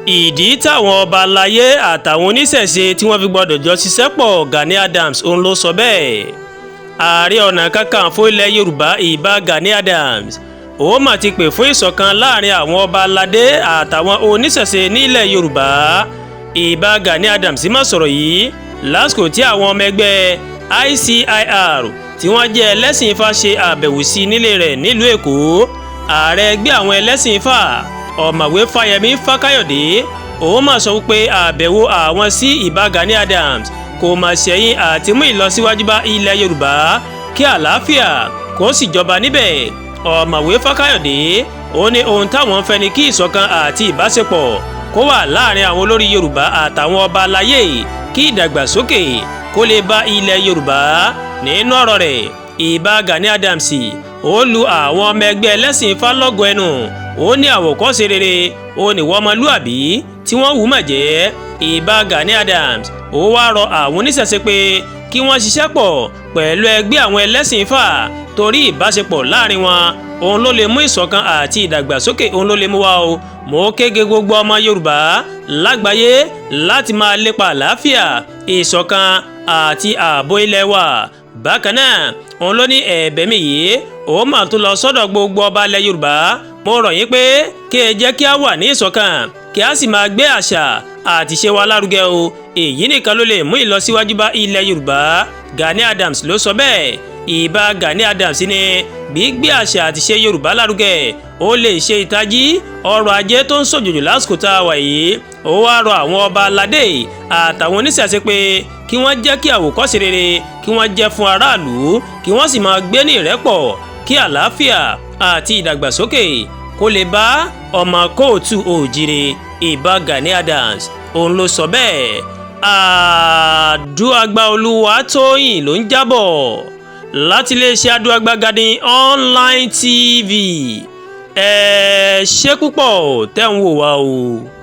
ìdí táwọn ọba alayé àtàwọn oníṣẹ̀ṣe tí wọ́n fi gbọdọ̀ jọ ṣiṣẹ́ pọ̀ Gani Adams òun ló sọ bẹ́ẹ̀. Ààrẹ Ọ̀nà Kakanfò ilẹ̀ Yorùbá Ìbà Gani Adams ó mà ti pè fún ìṣọ̀kan láàrin àwọn ọba aládé àtàwọn oníṣẹ̀ṣe nílẹ̀ Yorùbá. Ìbà Gani Adams má sọ̀rọ̀ yìí lásìkò tí àwọn ọmọ ẹgbẹ́ ICIR tí wọ́n jẹ́ ẹlẹ́sìn Ifá ṣe àbẹ̀wò sí nílé rẹ̀ nílùú Èkó. Ààrẹ ẹgbẹ́ àwọn ẹlẹ́sìn Ifá Ọ̀mọ̀wé Fáyẹmí Fákáyọ̀dé ó mà sọ pé àbẹ̀wò àwọn sí Ìbà Gani Adams kò mà ṣẹ̀yìn àti mú ìlọsíwájú bá ilẹ̀ Yorùbá kí àlàáfíà kó sì jọba níbẹ̀. Ọ̀mọ̀wé Fákáyọ̀dé ó ní ohun táwọn fẹ́ ni kí ìṣọ̀kan àti ìbáṣepọ̀ kó wà láàrin àwọn olórí Yorùbá àtàwọn ọba aláyé kí ìdàgbàsókè kó lè bá ilẹ̀ Yorùbá. Nínú ọ̀rọ̀ rẹ̀ Ìbà Gani Adams ó lu àwọn ọmọ ẹgbẹ́ ẹlẹ́sìn Ifá lọ́gọ ẹnu. Ó ní àwòkọ́ṣe rere ó ní wọ́n ọmọlúàbí tí wọ́n wù mà jẹ́. Ìbà Gani Adams ó wá rọ àwọn oníṣẹ̀ṣe pé kí wọ́n ṣiṣẹ́ pọ̀ pẹ̀lú ẹgbẹ́ àwọn ẹlẹ́sìn Ifá torí ìbáṣepọ̀ láàrin wọn òun ló lè mú ìṣọ̀kan àti ìdàgbàsókè òun ló lè mú wá o. Mo kége gbogbo ọmọ Yorùbá lágbàáyé láti máa lépa àlàáfíà, ìṣọ̀kan àti ààbò ilẹ̀ wa. Bákan náà òun ló ní ẹ̀bẹ̀ mi yìí ó mà tún lọ sọ́dọ̀ gbogbo ọba ilẹ̀ Yorùbá. Mo rọ̀ yín pé kí ẹ jẹ́ kí a wà ní ìṣọ̀kan kí a sì máa gbé àṣà àti ìṣe wa lárugẹ o. Èyí nìkan ló lè mú ìlọsíwájú bá ilẹ̀ Yorùbá. Gani Adams ló sọ bẹ́ẹ̀. Ìbà Gani Adams ní gbígbé àṣà àti ìṣe Yorùbá lárugẹ ó lè ṣe ìtají ọrọ̀ ajé tó ń ṣòjòjò lásìkò tá a wà yìí. Ó wá rọ àwọn ọba aládé àtàwọn oníṣẹ̀ṣe pé kí wọ́n jẹ́ kí àwòkọ́ṣe rere kí wọ́n jẹ́ fún aráàlú kí wọ́n sì máa gbé ní ìrẹ́pọ̀ kí àlàáfíà àti ìdàgbàsókè kó lè bá ọmọ kóòtù òjìrè. Ìbà Gani Adams òun ló sọ bẹ́ẹ̀. Àdúàgbà Olúwatóyìn ló ń jábọ̀ láti iléeṣẹ́ Àdúàgbà-Gani online TV. Ẹ ṣé púpọ̀ tẹ́ ń wò wá o.